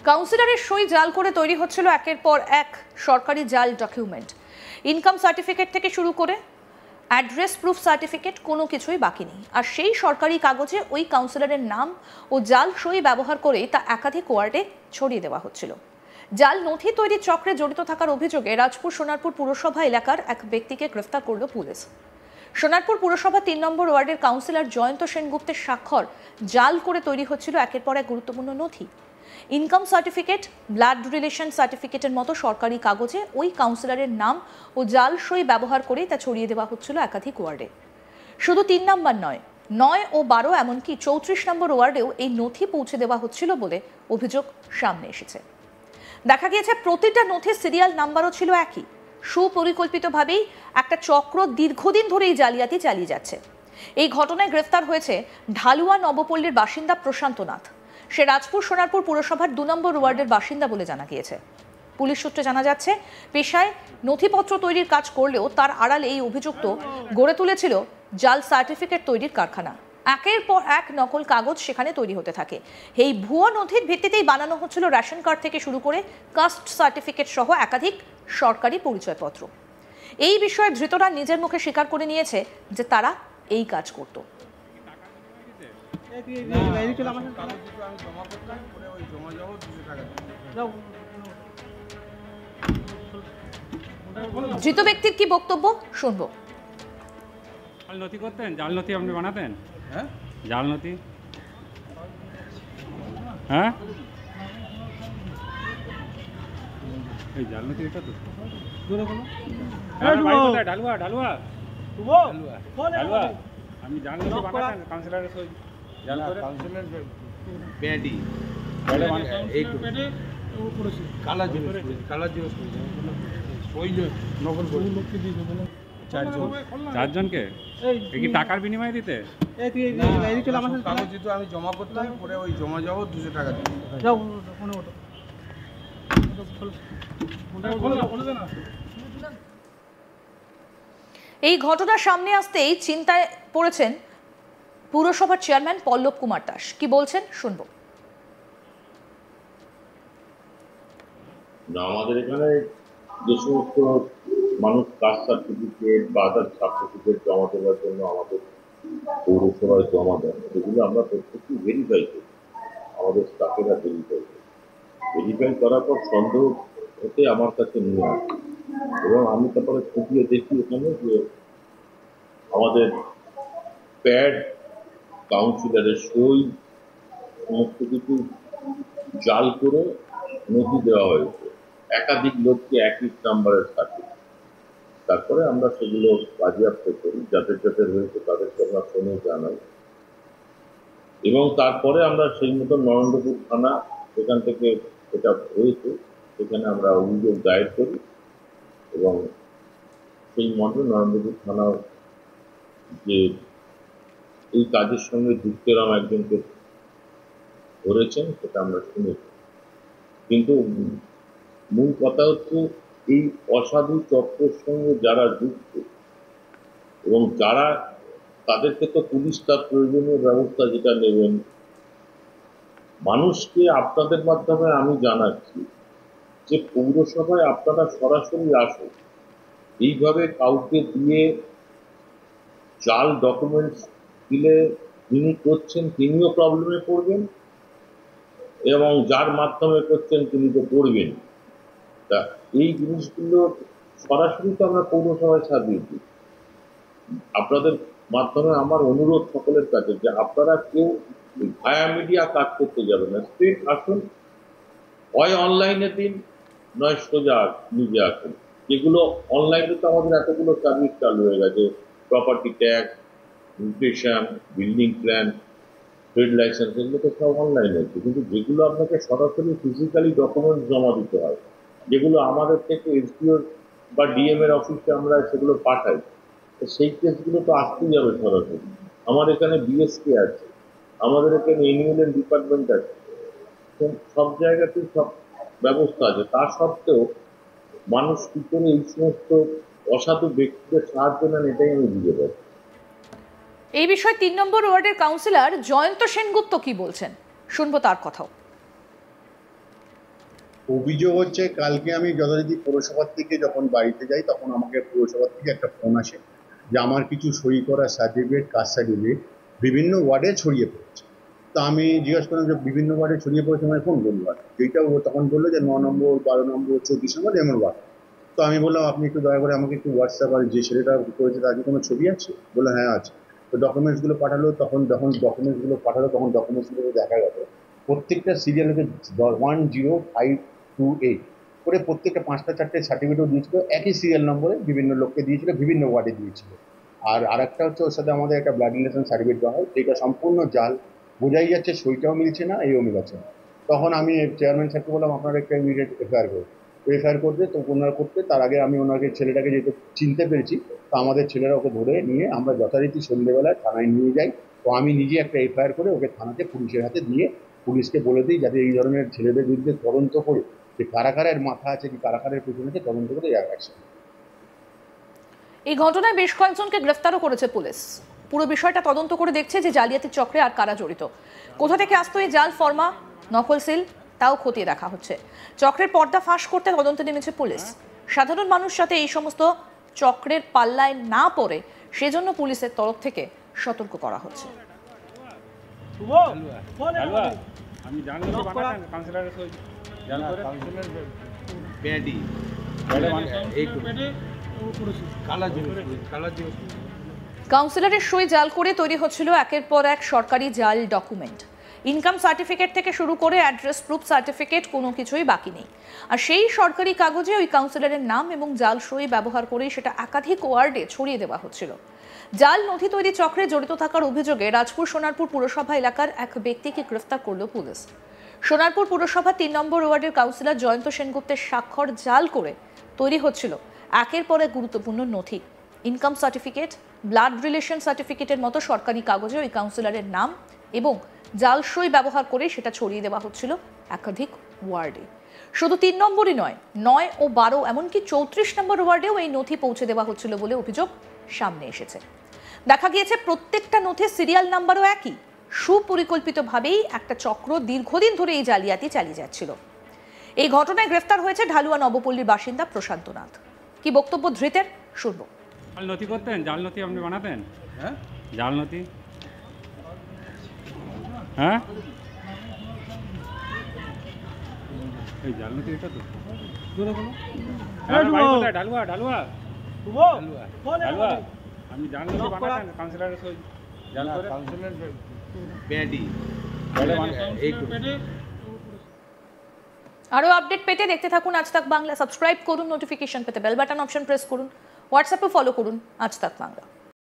কাউন্সিলরের সই জাল করে তৈরি হচ্ছিল একের পর এক সরকারি জাল ডকুমেন্ট। ইনকাম সার্টিফিকেট থেকে শুরু করে অ্যাড্রেস প্রুফ সার্টিফিকেট কোনো কিছুই বাকি নেই। আর সেই সরকারি কাগজে ওই কাউন্সিলরের নাম ও জাল সই ব্যবহার করে তা একাধিক ওয়ার্ডে ছড়িয়ে দেওয়া হচ্ছিল। জাল নথি তৈরির চক্রে জড়িত থাকার অভিযোগে রাজপুর সোনারপুর পুরসভা এলাকার এক ব্যক্তিকে গ্রেফতার করল পুলিশ। সোনারপুর পুরসভা ৩ নম্বর ওয়ার্ডের কাউন্সিলর জয়ন্ত সেনগুপ্তের স্বাক্ষর জাল করে তৈরি হচ্ছিল একের পর এক গুরুত্বপূর্ণ নথি। ইনকাম সার্টিফিকেট, ব্লাড রিলেশন সার্টিফিকেটের মতো সরকারি কাগজে ওই কাউন্সিলরের নাম ও জাল সই ব্যবহার করেই তা ছড়িয়ে দেওয়া হচ্ছিল একাধিক ওয়ার্ডে। শুধু ৩ নম্বর নয়, ৯ ও ১২ এমনকি ৩৪ নম্বর ওয়ার্ডেও এই নথি পৌঁছে দেওয়া হচ্ছিল বলে অভিযোগ সামনে এসেছে। দেখা গিয়েছে প্রতিটা নথির সিরিয়াল নাম্বারও ছিল একই। সুপরিকল্পিতভাবেই একটা চক্র দীর্ঘদিন ধরে এই জালিয়াতি চালিয়ে যাচ্ছে। এই ঘটনায় গ্রেফতার হয়েছে ঢালুয়া নবপল্লীর বাসিন্দা প্রশান্ত নাথ। সে রাজপুর সোনারপুর পুরসভার ২ নম্বর ওয়ার্ডের বাসিন্দা বলে জানা গিয়েছে। পুলিশ সূত্রে জানা যাচ্ছে, পেশায় নথিপত্র তৈরির কাজ করলেও তার আড়ালে এই অভিযুক্ত গড়ে তুলেছিল জাল সার্টিফিকেট তৈরির কারখানা। একের পর এক নকল কাগজ সেখানে তৈরি হতে থাকে। এই ভুয়ো নথির ভিত্তিতেই বানানো হচ্ছিল রেশন কার্ড থেকে শুরু করে কাস্ট সার্টিফিকেট সহ একাধিক সরকারি পরিচয়পত্র। এই বিষয়ে ধৃতরা নিজের মুখে স্বীকার করে নিয়েছে যে তারা এই কাজ করত। ধৃত ব্যক্তির কি বক্তব্য শুনবো। জাল নথি করতেন? জাল নথি আপনি বানাতেন? হ্যাঁ, জাল নথি। হ্যাঁ, এই জাল নথি এটা তো ঢালুয়া ঢালুয়া ঢালুয়া। আমি জাল নথি বানাতেন কাউন্সিলরের সই জাল করে? কাউন্সিলর প্যাডি এই কালা জিনিস ওই নকল করে লোককে দিয়ে দেবেন। চারজনকে কি টাকার বিনিময়ে দিতে? কাগজ দিত, আমি জমা করতাম, পরে ওই জমা যাবো 200 টাকা দিতে। এই ঘটনার সামনে আসতেই চিন্তায় পড়েছেন পুরসভার চেয়ারম্যান পল্লব কুমার দাস। কি বলছেন শুনবো। আমাদের এখানে যে সমস্ত মানুষ কাস্ট সার্টিফিকেট বা আদার সার্টিফিকেট জমা দেওয়ার জন্য আমাদের পৌরসভায় জমা দেন, সেগুলো আমরা প্রত্যেকটি ভেরিফাই করি। আমাদের স্টাফেরা ভেরিফাই করার পর সন্দেহ হতে আমার কাছে নিয়ে আসে এবং আমি তারপরে খুঁটিয়ে দেখি এখানে যে আমাদের প্যাড, কাউন্সিলরের সই সমস্ত কিছু জাল করে নথি দেওয়া হয়েছে একাধিক লোককে একই নাম্বারের সাথে। তারপরে আমরা সেগুলো বাজেয়াপ্ত করি, যাদের যাদের হয়েছে তাদেরকে আমরা ফোনে জানাই এবং তারপরে আমরা সেই মতো নরেন্দ্রপুর থানা, সেখান থেকে এটা হয়েছে, সেখানে আমরা অভিযোগ দায়ের করি এবং সেই মতো নরেন্দ্রপুর থানা যে এই কাজের সঙ্গে যুক্তরাম একজনকে ধরেছেন সেটা আমরা শুনেছি। কিন্তু মূল কথা হচ্ছে এই অসাধু চক্রের সঙ্গে যারা যুক্ত এবং যারা, তাদেরকে তো পুলিশ তার প্রয়োজনীয় ব্যবস্থা যেটা নেবেন। মানুষকে আপনাদের মাধ্যমে আমি জানাচ্ছি যে পৌরসভায় আপনারা সরাসরি আসুন। এইভাবে কাউকে দিয়ে জাল ডকুমেন্টস দিলে যিনি করছেন তিনিও প্রবলেমে পড়বেন এবং যার মাধ্যমে করছেন তিনি তো পড়বেন। তা এই জিনিসগুলো সরাসরি তো আমরা পৌরসভায় ছাপিয়ে দিই। আপনাদের মাধ্যমে আমার অনুরোধ সকলের কাছে যে আপনারা কেউ ভায়া মিডিয়া কাজ করতে যাবেন না, স্ট্রেট আসুন, হয় অনলাইনে দিন নয় সোজা নিজে আসুন। যেগুলো অনলাইনে তো আমাদের এতগুলো সার্ভিস চালু হয়ে গেছে, property tax, mutation, building plan, trade licence, এগুলো তো সব অনলাইনে আছে। কিন্তু যেগুলো আপনাকে সরাসরি ফিজিক্যালি ডকুমেন্ট জমা দিতে হয়, যেগুলো আমাদের থেকে এসডিও বা ডিএম এর অফিসে আমরা সেগুলো পাঠাই, তো সেই কেসগুলো তো আসতেই যাবে সরাসরি। আমার এখানে বিএসকে আছে, আমাদের এখানে এনইউএল ডিপার্টমেন্ট আছে, সব জায়গাতেই সব ব্যবস্থা আছে। তা সত্ত্বেও মানুষ কি করে এই সমস্ত অসাধু ব্যক্তিদের সাহায্য নেন, এটাই আমি বুঝে পাই। এই বিষয়ে ৩ নম্বর ওয়ার্ডের কাউন্সিলর জয়ন্ত সেনগুপ্ত কি বলছেন শুনবো তার কথাও। অভিযোগ হচ্ছে কালকে আমি যথারীতি পৌরসভার থেকে যখন বাড়িতে যাই তখন আমাকে পৌরসভার থেকে একটা ফোন আসে যে আমার কিছু সই করা সার্টিফিকেট, কাস্ট সার্টিফিকেট বিভিন্ন ওয়ার্ডে ছড়িয়ে পড়েছে। তো আমি জিজ্ঞাসা করলাম যে বিভিন্ন ওয়ার্ডে ছড়িয়ে পড়েছে মানে কোন কোন ওয়ার্ড, যেটা ও তখন বললো যে 9 নম্বর, 12 নম্বর, 34 নম্বর এমন ওয়ার্ড। তো আমি বললাম আপনি একটু দয়া করে আমাকে একটু হোয়াটসঅ্যাপ, আর যে ছেলেটা করেছে তার কি কোনো ছবি আছে? বললো হ্যাঁ আছে। তো ডকুমেন্টসগুলো পাঠালো, তখন ডকুমেন্টসগুলো দেখা গেল প্রত্যেকটা সিরিয়াল হচ্ছে 10528 করে প্রত্যেকটা 5টা 4টে সার্টিফিকেটও দিয়েছিল, একই সিরিয়াল নম্বরে বিভিন্ন লোককে দিয়েছিল, বিভিন্ন ওয়ার্ডে দিয়েছিল। আর আরেকটা হচ্ছে ওর সাথে আমাদের একটা ব্লাড রিলেশন সার্টিফিকেট দেওয়া হয়, যেটা সম্পূর্ণ জাল, বোঝাই যাচ্ছে সইটাও মিলছে না, এও মিলছে না। তখন আমি চেয়ারম্যান সাহেবকে বললাম আপনারা একটা ইমিডিয়েট এফআইআর করুন। এফআইআর করতে তো ওনারা করতে, তার আগে আমি ওনাকে ছেলেটাকে যেহেতু চিনতে পেরেছি, তো আমাদের ছেলেরা ওকে ধরে নিয়ে আমরা যথারীতি সন্ধ্যেবেলায় থানায় নিয়ে যাই। তো আমি নিজে একটা এফআইআর করে ওকে থানাতে পুলিশের হাতে দিয়ে পুলিশকে বলে দিই যাতে এই ধরনের ছেলেদের বিরুদ্ধে তদন্ত করে যে কারা কারা এর মাথা আছে, কি কারা কারা এর পেছনে আছে, তদন্ত করে অ্যাকশন। এই ঘটনায় বেশ কয়েকজনকে গ্রেফতারও করেছে পুলিশ। পুরো বিষয়টা তদন্ত করে দেখছে যে জালিয়াতি চক্রে আর কারা জড়িত, কোথা থেকে আসতো এই জাল ফর্মা, নকল সিল, তাও খতিয়ে দেখা হচ্ছে। চক্রের পর্দা ফাঁস করতে তদন্তে নেমেছে পুলিশ। সাধারণ মানুষ যাতে এই সমস্ত চক্রের পাল্লায় না পড়ে সেজন্য পুলিশের তরফ থেকে সতর্ক করা হচ্ছে। আমি জানলাম যে বানাতেন কাউন্সিলরের সই জাল করে কাউন্সিলর প্যাডি এই কালা জিনিস কাউন্সিলরের সই জাল করে তৈরি হচ্ছিল একের পর এক সরকারি জাল ডকুমেন্ট। ইনকাম সার্টিফিকেট থেকে শুরু করে অ্যাড্রেস প্রুফ সার্টিফিকেট কোনো কিছুই বাকি নেই। আর সেই সরকারি কাগজে ওই কাউন্সিলরের নাম এবং জাল সই ব্যবহার করেই সেটা একাধিক ওয়ার্ডে ছড়িয়ে দেওয়া হচ্ছিল। জাল নথি তৈরি চক্রে জড়িত থাকার অভিযোগে রাজপুর সোনারপুর পুরসভা এলাকার এক ব্যক্তিকে গ্রেফতার করল পুলিশ। সোনারপুর পুরসভা 3 নম্বর ওয়ার্ডের কাউন্সিলর জয়ন্ত সেনগুপ্তের স্বাক্ষর জাল করে তৈরি হচ্ছিল একের পর এক গুরুত্বপূর্ণ নথি। ইনকাম সার্টিফিকেট, ব্লাড রিলেশন সার্টিফিকেটের মতো সরকারি কাগজে ওই কাউন্সিলরের নাম এবং জাল সই ব্যবহার করে সেটা ছড়িয়ে দেওয়া হচ্ছিল একাধিক ওয়ার্ডে। শুধু 3 নম্বরই নয়, 9 ও 12 এমনকি 34 নম্বর ওয়ার্ডেও এই নথি পৌঁছে দেওয়া হচ্ছিল বলে অভিযোগ সামনে এসেছে। দেখা গিয়েছে প্রত্যেকটা নথির সিরিয়াল নাম্বারও একই। সুপরিকল্পিতভাবেই একটা চক্র দীর্ঘদিন ধরে এই জালিয়াতি চালিয়ে যাচ্ছিল। এই ঘটনায় গ্রেফতার হয়েছে ঢালুয়া নবপল্লীর বাসিন্দা প্রশান্ত নাথ। কি বক্তব্য ধৃতের শুনবো। জাল নথি করতেন? জাল নথি আপনি বানাতেন? হ্যাঁ জাল নথি? হ্যাঁ এই জাল নথি এটা তো ঢালুয়া ঢালুয়া ঢালুয়া আমি জাল নথি বানাতেন কাউন্সিলরের সই জাল করে কাউন্সিলর প্যাডি এই আরো আপডেট পেতে দেখতে থাকুন আজ তাক বাংলা। সাবস্ক্রাইব করুন, নোটিফিকেশন পেতে বেল বাটন অপশন প্রেস করুন, হোয়াটসঅ্যাপে ফলো করুন আজ তাক বাংলা।